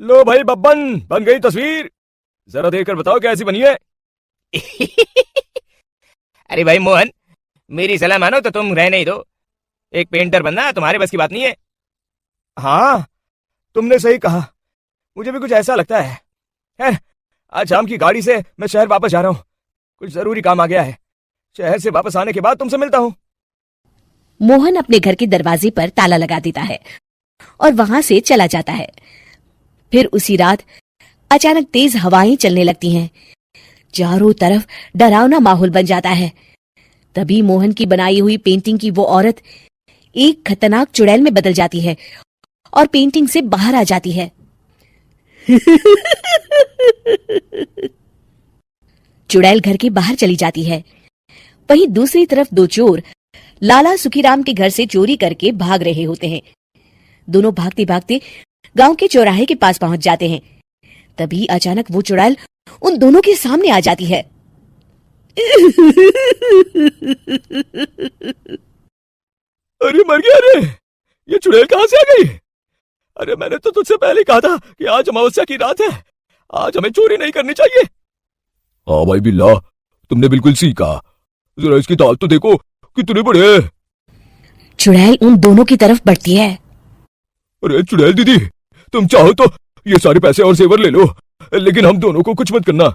लो भाई बब्बन, बन गई तस्वीर। जरा देखकर बताओ कैसी बनी है। अरे भाई मोहन, मेरी सलाह मानो तो तुम रहने ही दो। एक पेंटर बनना तुम्हारे बस की बात नहीं है। हाँ, तुमने सही कहा। मुझे भी कुछ ऐसा लगता है। खैर, आज शाम की गाड़ी से मैं शहर वापस जा रहा हूँ। कुछ जरूरी काम आ गया है। शहर से वापस आने के बाद तुमसे मिलता हूँ। मोहन अपने घर के दरवाजे पर ताला लगा देता है और वहां से चला जाता है। फिर उसी रात अचानक तेज हवाएं चलने लगती हैं। चारों तरफ डरावना माहौल बन जाता है। तभी मोहन की बनाई हुई पेंटिंग की वो औरत एक खतरनाक चुड़ैल में बदल जाती है और पेंटिंग से बाहर आ जाती है। चुड़ैल घर के बाहर चली जाती है। वहीं दूसरी तरफ दो चोर लाला सुखीराम के घर से चोरी करके भाग रहे होते हैं। दोनों भागते भागते गांव के चौराहे के पास पहुंच जाते हैं। तभी अचानक वो चुड़ैल उन दोनों के सामने आ जाती है। अरे मर गया रे, ये चुड़ैल कहाँ से आ गई? अरे मैंने तो तुझसे पहले कहा था कि आज अमावस्या की रात है। आज हमें चोरी नहीं करनी चाहिए। हाँ भाई बिल्ला, तुमने बिल्कुल सही कहा। जरा इसकी दाल तो देखो, कितने बड़े हैं। चुड़ैल उन दोनों की तरफ बढ़ती है। अरे चुड़ैल दीदी, तुम चाहो तो ये सारे पैसे और जेवर ले लो, लेकिन हम दोनों को कुछ मत करना।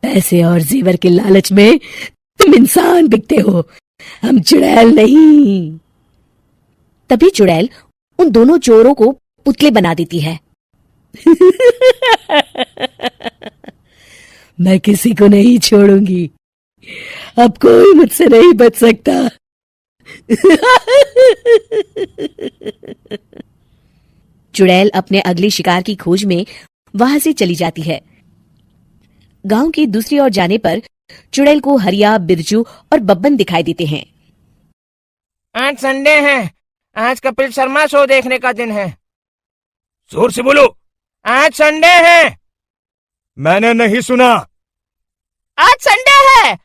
पैसे और जेवर के लालच में तुम इंसान बिकते हो, हम चुड़ैल नहीं। तभी चुड़ैल उन दोनों चोरों को पुतले बना देती है। मैं किसी को नहीं छोड़ूंगी, अब कोई मुझसे नहीं बच सकता। चुड़ैल अपने अगले शिकार की खोज में वहां से चली जाती है। गांव की दूसरी ओर जाने पर चुड़ैल को हरिया, बिरजू और बब्बन दिखाई देते हैं। आज संडे है, आज कपिल शर्मा शो देखने का दिन है। जोर से बोलो। आज संडे है। मैंने नहीं सुना। आज संडे है,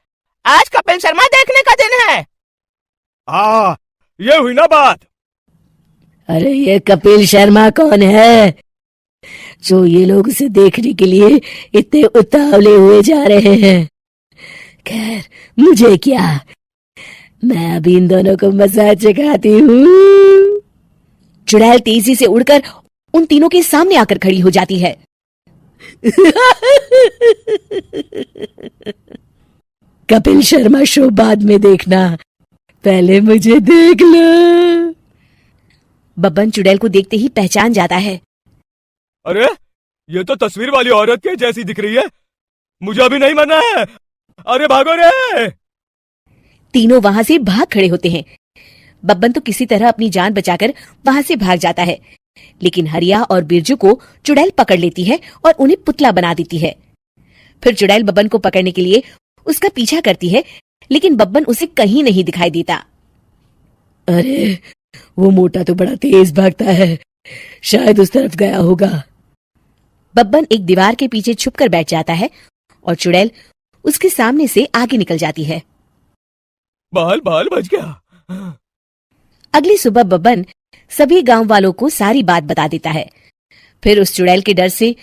आज कपिल शर्मा देखने का दिन है। हाँ, ये हुई ना बात। अरे ये कपिल शर्मा कौन है जो ये लोग उसे देखने के लिए इतने उतावले हुए जा रहे हैं? खैर, मुझे क्या, मैं अभी इन दोनों को मसाज चखाती हूँ। चुड़ैल तेजी से उड़कर उन तीनों के सामने आकर खड़ी हो जाती है। कपिल शर्मा शो बाद में देखना, पहले मुझे देख लो। बब्बन चुड़ैल को देखते ही पहचान जाता है। अरे ये तो तस्वीर वाली औरत के जैसी दिख रही है। मुझे अभी नहीं मरना है। अरे भागो रे। तीनों वहां से भाग खड़े होते हैं। बब्बन तो किसी तरह अपनी जान बचाकर वहां से भाग जाता है, लेकिन हरिया और बिरजू को चुड़ैल पकड़ लेती है और उन्हें पुतला बना देती है। फिर चुड़ैल बब्बन को पकड़ने के लिए उसका पीछा करती है, लेकिन बब्बन उसे कहीं नहीं दिखाई देता। अरे वो मोटा तो बड़ा तेज भागता है, शायद उस तरफ गया होगा। बब्बन एक दीवार के पीछे छुपकर बैठ जाता है और चुड़ैल उसके सामने से आगे निकल जाती है। बाल बाल बच गया। अगली सुबह बब्बन सभी गांव वालों को सारी बात बता देता है। फिर उस चुड़ैल के डर से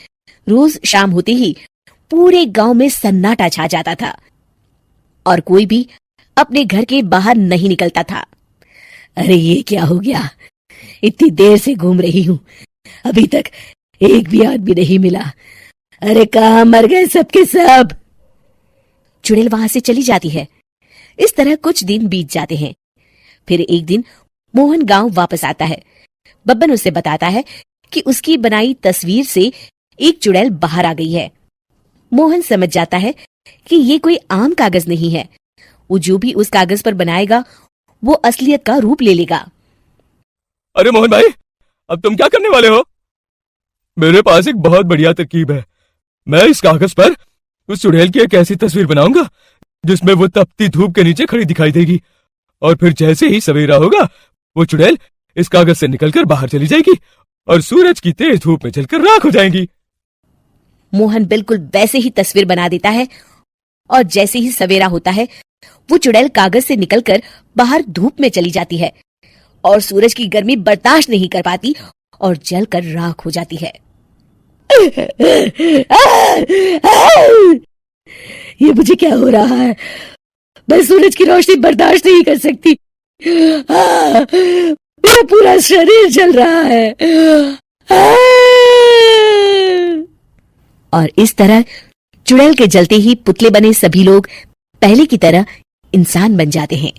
रोज शाम होते ही पूरे गांव में सन्नाटा छा जाता था और कोई भी अपने घर के बाहर नहीं निकलता था। अरे ये क्या हो गया, इतनी देर से घूम रही हूँ, अभी तक एक भी आदमी नहीं मिला। अरे कहाँ मर गए सबके सब। चुड़ैल वहां से चली जाती है। इस तरह कुछ दिन बीत जाते हैं। फिर एक दिन मोहन गांव वापस आता है। बब्बन उसे बताता है कि उसकी बनाई तस्वीर से एक चुड़ैल बाहर आ गई है। मोहन समझ जाता है कि ये कोई आम कागज नहीं है। वो जो भी उस कागज पर बनाएगा वो असलियत का रूप ले लेगा। अरे मोहन भाई, अब तुम क्या करने वाले हो? मेरे पास एक बहुत बढ़िया तरकीब है। मैं इस कागज पर उस चुड़ैल की एक ऐसी तस्वीर बनाऊंगा जिसमें वो तपती धूप के नीचे खड़ी दिखाई देगी, और फिर जैसे ही सवेरा होगा वो चुड़ैल इस कागज से निकलकर बाहर चली जाएगी और सूरज की तेज धूप में जलकर राख हो जाएंगी। मोहन बिल्कुल वैसे ही तस्वीर बना देता है और जैसे ही सवेरा होता है वो चुड़ैल कागज से निकलकर बाहर धूप में चली जाती है। और सूरज की गर्मी बर्दाश्त नहीं कर पाती और जलकर राख हो जाती है। ये मुझे क्या हो रहा है? मैं सूरज की रोशनी बर्दाश्त नहीं कर सकती। मेरा पूरा शरीर जल रहा है। और इस तरह चुड़ैल के जलते ही पुतले बने सभी लोग पहले की तरह इंसान बन जाते हैं।